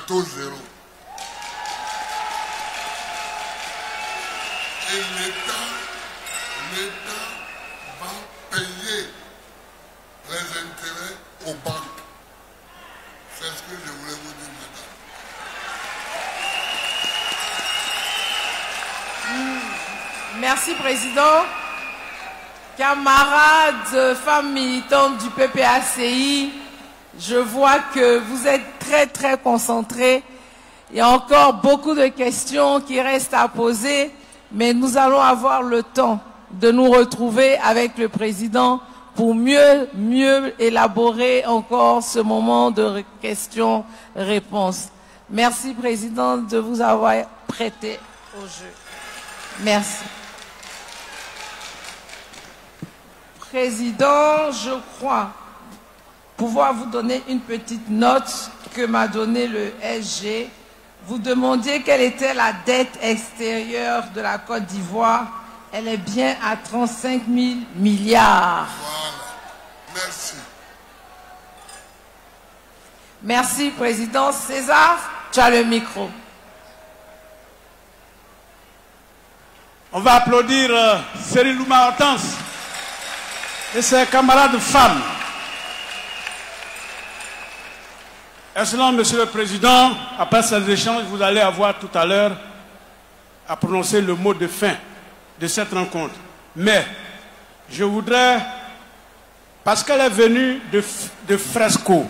taux zéro. Et l'État va payer les intérêts aux banques. C'est ce que je voulais vous dire, madame. Merci, Président. Camarades, femmes militantes du PPACI, je vois que vous êtes très, très concentrés. Il y a encore beaucoup de questions qui restent à poser, mais nous allons avoir le temps de nous retrouver avec le Président pour mieux élaborer encore ce moment de questions-réponses. Merci, Président, de vous avoir prêté au jeu. Merci. Président, je crois pouvoir vous donner une petite note que m'a donnée le SG. Vous demandiez quelle était la dette extérieure de la Côte d'Ivoire. Elle est bien à 35 000 milliards. Voilà. Merci. Merci, Président. César, tu as le micro. On va applaudir Cyril Louma Hortense et ses camarades femmes. Excellent, Monsieur le Président, après ces échanges, vous allez avoir tout à l'heure à prononcer le mot de fin de cette rencontre. Mais je voudrais, parce qu'elle est venue de Fresco,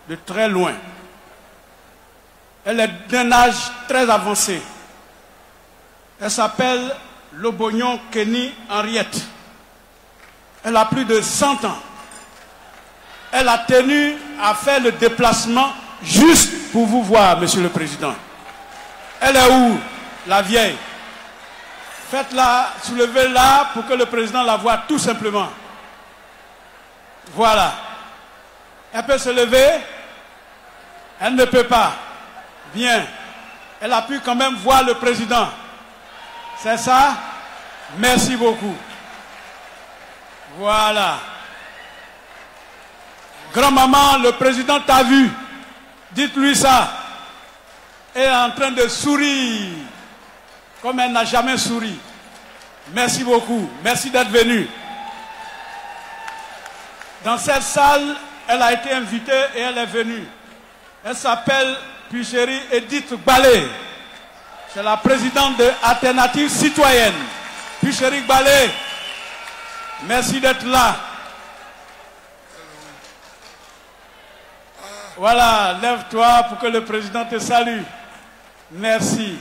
de très loin, elle est d'un âge très avancé. Elle s'appelle Lobognon Kenny Henriette. Elle a plus de 100 ans. Elle a tenu à faire le déplacement juste pour vous voir, Monsieur le Président. Elle est où, la vieille? Faites-la, soulevez-la pour que le Président la voie tout simplement. Voilà. Elle peut se lever? Elle ne peut pas. Bien. Elle a pu quand même voir le Président. C'est ça? Merci beaucoup. Voilà. Grand-maman, le Président t'a vu. Dites-lui ça. Elle est en train de sourire comme elle n'a jamais souri. Merci beaucoup. Merci d'être venue. Dans cette salle, elle a été invitée et elle est venue. Elle s'appelle Puchéry Edith Balé. C'est la présidente de Alternative Citoyenne. Puchéry Balé, merci d'être là. Voilà, lève-toi pour que le président te salue. Merci.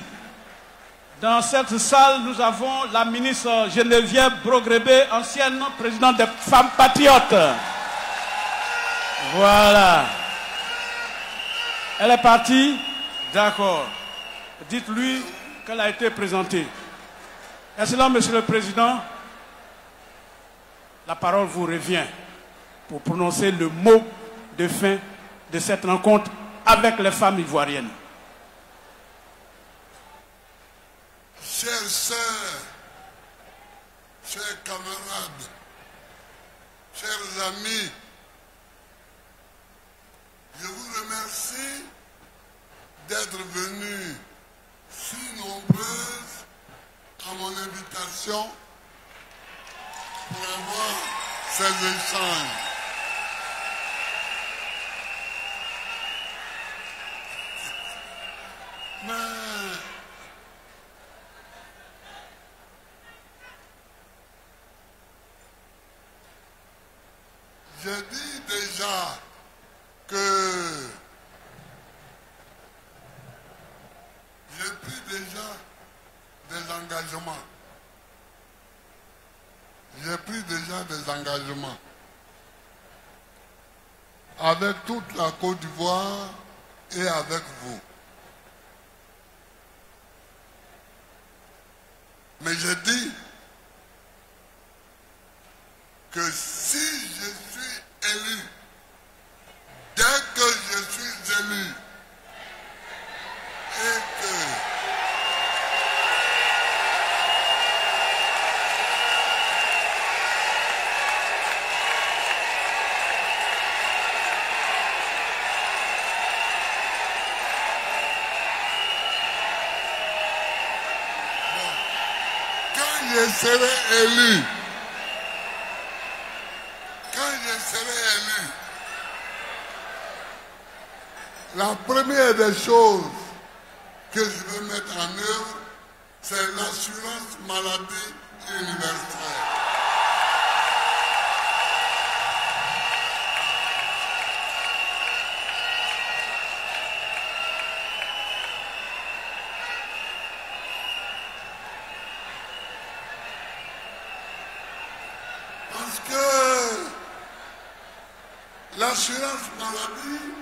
Dans cette salle, nous avons la ministre Geneviève Brogrébé, ancienne présidente des Femmes Patriotes. Voilà. Elle est partie? D'accord. Dites-lui qu'elle a été présentée. Excellent, Monsieur le Président. La parole vous revient pour prononcer le mot de fin de cette rencontre avec les femmes ivoiriennes. Chères sœurs, chers camarades, chers amis, je vous remercie d'être venus si nombreuses à mon invitation pour avoir ces échanges. Mais je dis déjà que j'ai pris déjà des engagements. J'ai pris déjà des engagements avec toute la Côte d'Ivoire et avec vous. Mais je dis que si je suis élu, dès que je suis élu, et que je serai élu, la première des choses que je vais mettre en œuvre, c'est l'assurance maladie universelle. Parce que l'assurance maladie,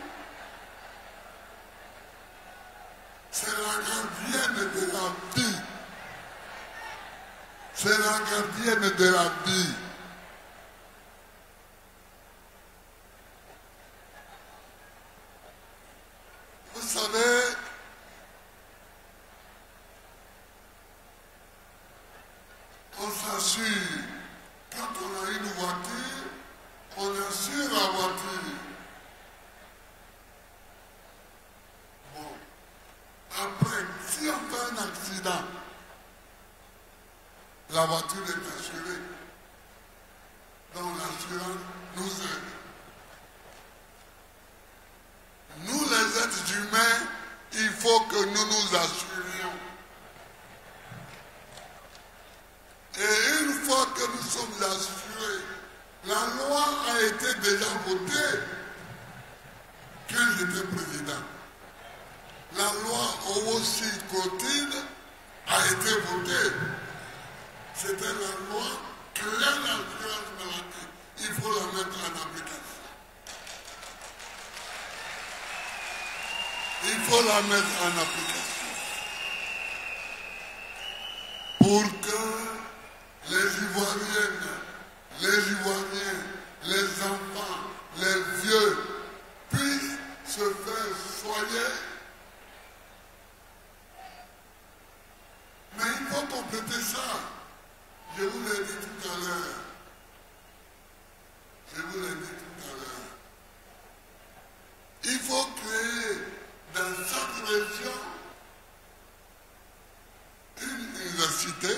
c'est la gardienne de la vie. C'est la gardienne de la vie. Vous savez, on s'assure. Quand on a une voiture, on assure la voiture. Bon. Après, si on fait un accident, la voiture est assurée. Donc l'assurance nous aide. Nous, les êtres humains, il faut que nous nous assurions. Et une fois que nous sommes assurés, la loi a été déjà votée quand j'étais président. La loi Owosi-Cotine a été votée. C'était la loi créant l'assurance maladie. Il faut la mettre en application. Il faut la mettre en application. Pour que les Ivoiriennes, les Ivoiriens, les enfants, les vieux puissent se faire soigner. Mais il faut compléter ça. Je vous l'ai dit tout à l'heure. Il faut créer dans chaque région une université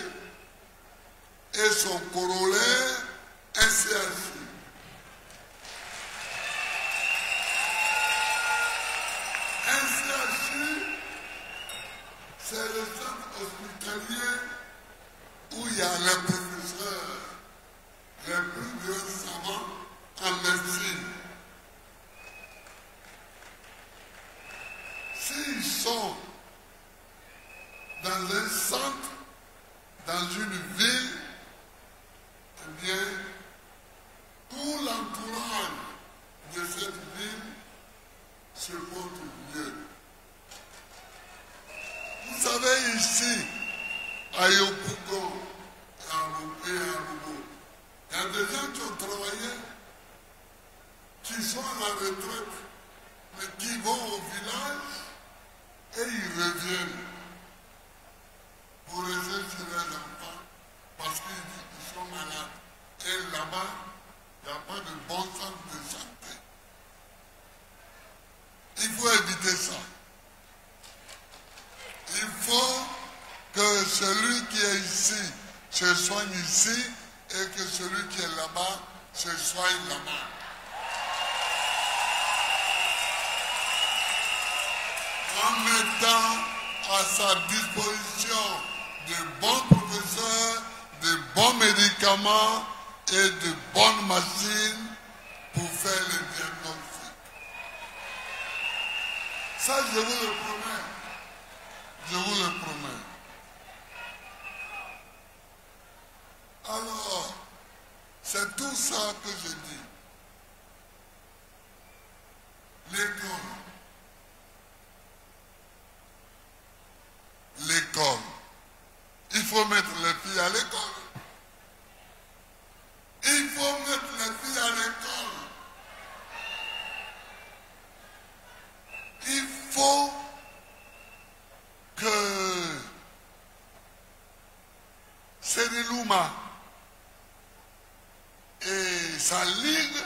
et son corollaire, un CHU. Un CHU, c'est le centre hospitalier où il y a les professeurs, les plus grands savants en médecine. S'ils sont dans un centre, dans une ville, eh bien, tout l'entourage de cette ville se porte mieux. Vous savez, ici, à Yopougon et à Loubou, il y a des gens qui ont travaillé, qui sont à la retraite, mais qui vont au village et ils reviennent pour rester chez les enfants parce qu'ils sont malades. Et là-bas, il n'y a pas de bon centre de santé. Il faut éviter ça. Il faut que celui qui est ici se soigne ici et que celui qui est là-bas se soigne là-bas. En mettant à sa disposition de bons professeurs, de bons médicaments et de bonnes machines pour faire les diagnostics. Ça, je vous le promets. Je vous le promets. Alors, c'est tout ça que je dis. L'école. L'école. Il faut mettre les filles à l'école. Il faut mettre les filles à l'école. Il faut que Sénélouma et sa ligue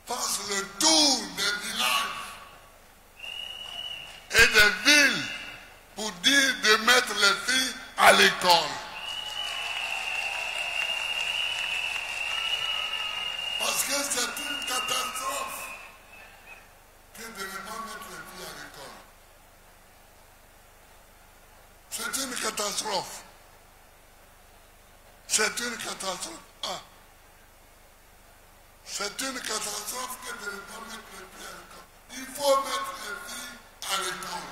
fassent le tour des villages et des villes pour dire de mettre les filles à l'école. Parce que c'est une catastrophe que de ne pas mettre les filles à l'école. C'est une catastrophe. C'est une catastrophe. Ah. C'est une catastrophe que de ne pas mettre les filles à l'école. Il faut mettre les filles à l'école.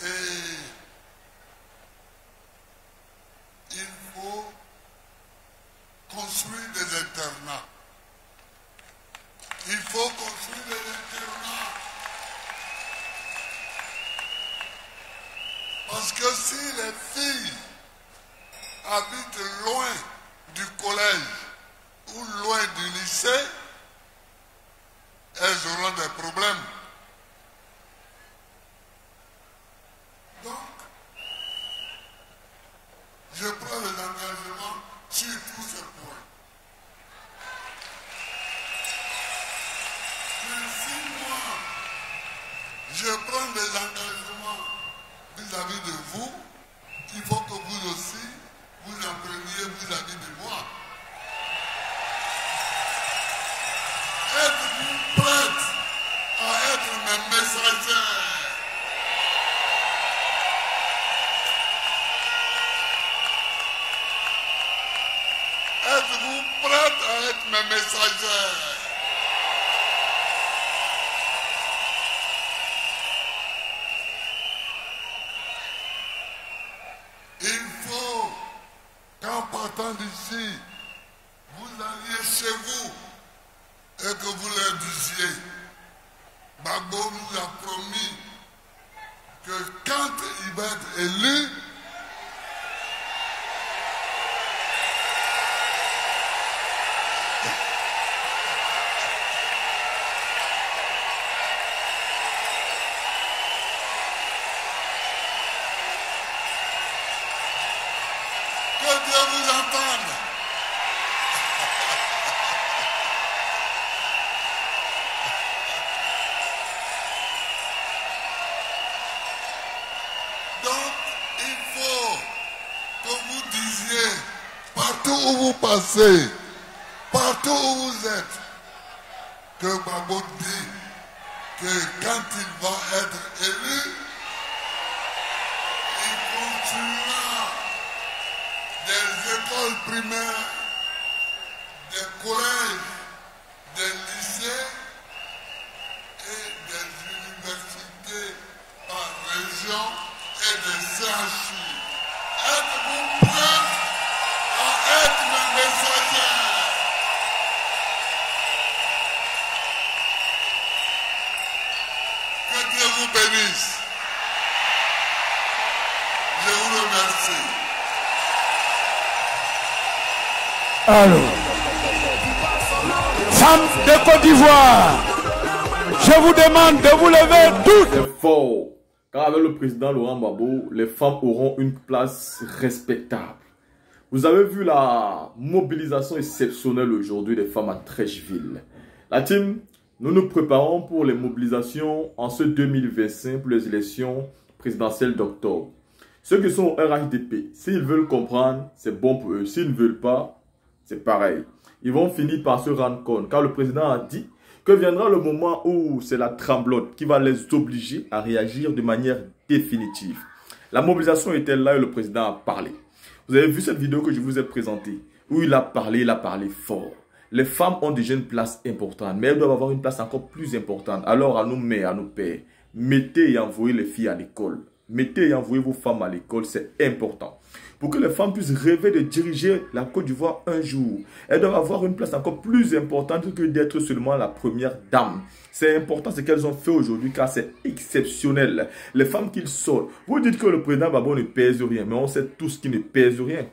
Et il faut construire des internats. Il faut construire des internats. Parce que si les filles habitent loin du collège ou loin du lycée, elles auront des problèmes. Donc, je prends les engagements sur tous ces points. Mais si moi, je prends des engagements vis-à-vis de vous, il faut que vous aussi, vous en preniez vis-à-vis de moi. Êtes-vous prêtes à être mes messagers? Êtes-vous prêtes à être mes messagers? Il faut qu'en partant d'ici, vous alliez chez vous et que vous leur disiez, Gbagbo nous a promis que quand il va être élu, que Dieu vous entende. Donc, il faut que vous disiez, partout où vous passez, partout où vous êtes, que Gbagbo dit que quand il va être élu, il construira des écoles primaires, des collèges, des lycées et des universités par région et des CHU. Êtes-vous prêts à être mes messagers? Que Dieu vous bénisse. Je vous remercie. Alors, femmes de Côte d'Ivoire, je vous demande de vous lever toutes. C'est fort. Car avec le président Laurent Gbagbo, les femmes auront une place respectable. Vous avez vu la mobilisation exceptionnelle aujourd'hui des femmes à Treichville. La team, nous nous préparons pour les mobilisations en ce 2025 pour les élections présidentielles d'octobre. Ceux qui sont au RHDP, s'ils veulent comprendre, c'est bon pour eux. S'ils ne veulent pas, c'est pareil. Ils vont finir par se rendre compte. Car le président a dit que viendra le moment où c'est la tremblote qui va les obliger à réagir de manière définitive. La mobilisation était là et le président a parlé. Vous avez vu cette vidéo que je vous ai présentée, où il a parlé fort. Les femmes ont déjà une place importante, mais elles doivent avoir une place encore plus importante. Alors à nos mères, à nos pères, mettez et envoyez les filles à l'école. Mettez et envoyez vos femmes à l'école, c'est important. Pour que les femmes puissent rêver de diriger la Côte d'Ivoire un jour, elles doivent avoir une place encore plus importante que d'être seulement la première dame. C'est important ce qu'elles ont fait aujourd'hui car c'est exceptionnel. Les femmes qu'ils sortent, vous dites que le président Gbagbo ne pèse rien, mais on sait tous qu'il ne pèse rien.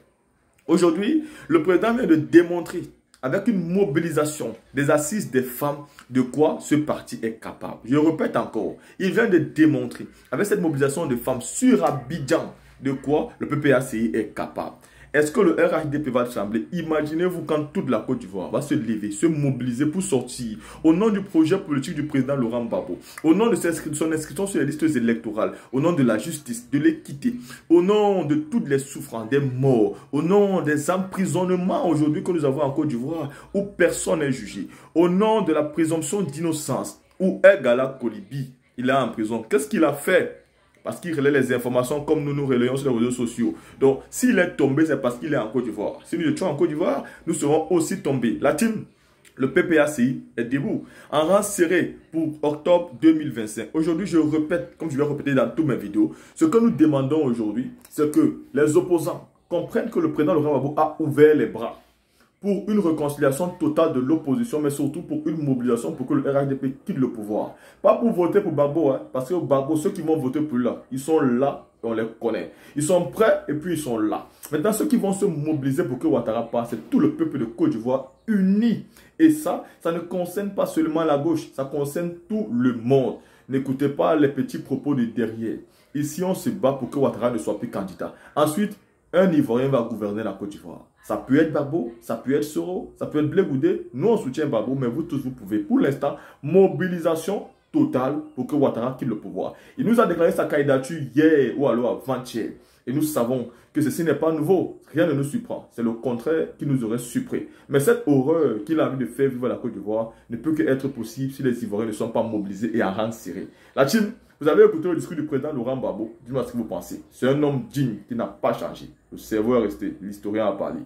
Aujourd'hui, le président vient de démontrer avec une mobilisation des assises des femmes de quoi ce parti est capable. Je répète encore, il vient de démontrer avec cette mobilisation de femmes sur Abidjan de quoi le PPACI est capable. Est-ce que le RHDP va trembler? Imaginez-vous quand toute la Côte d'Ivoire va se lever, se mobiliser pour sortir au nom du projet politique du président Laurent Gbagbo, au nom de son inscription sur les listes électorales, au nom de la justice, de l'équité, au nom de toutes les souffrances, des morts, au nom des emprisonnements aujourd'hui que nous avons en Côte d'Ivoire où personne n'est jugé, au nom de la présomption d'innocence où Gala Kolibi, il est en prison. Qu'est-ce qu'il a fait? Parce qu'il relaie les informations comme nous relayons sur les réseaux sociaux. Donc, s'il est tombé, c'est parce qu'il est en Côte d'Ivoire. Si nous étions en Côte d'Ivoire, nous serons aussi tombés. La team, le PPACI est debout, en rang serré pour octobre 2025. Aujourd'hui, je répète, comme je vais répéter dans toutes mes vidéos, ce que nous demandons aujourd'hui, c'est que les opposants comprennent que le président Laurent Gbagbo a ouvert les bras pour une réconciliation totale de l'opposition, mais surtout pour une mobilisation pour que le RHDP quitte le pouvoir. Pas pour voter pour Gbagbo, hein, parce que Gbagbo, ceux qui vont voter pour lui, là, ils sont là, on les connaît. Ils sont prêts et puis ils sont là. Maintenant, ceux qui vont se mobiliser pour que Ouattara passe, c'est tout le peuple de Côte d'Ivoire uni. Et ça ne concerne pas seulement la gauche, ça concerne tout le monde. N'écoutez pas les petits propos de derrière. Ici, on se bat pour que Ouattara ne soit plus candidat. Ensuite, un Ivoirien va gouverner la Côte d'Ivoire. Ça peut être Gbagbo, ça peut être Soro, ça peut être Blé Goudé. Nous, on soutient Gbagbo, mais vous tous, vous pouvez. Pour l'instant, mobilisation totale pour que Ouattara quitte le pouvoir. Il nous a déclaré sa candidature hier ou alors avant-hier. Et nous savons que ceci n'est pas nouveau. Rien ne nous surprend. C'est le contraire qui nous aurait surpris. Mais cette horreur qu'il a envie de faire vivre la Côte d'Ivoire ne peut qu'être possible si les Ivoiriens ne sont pas mobilisés et à rang serré. La team, vous avez écouté le discours du président Laurent Gbagbo. Dites-moi ce que vous pensez. C'est un homme digne qui n'a pas changé. Le cerveau est resté. L'historien a parlé.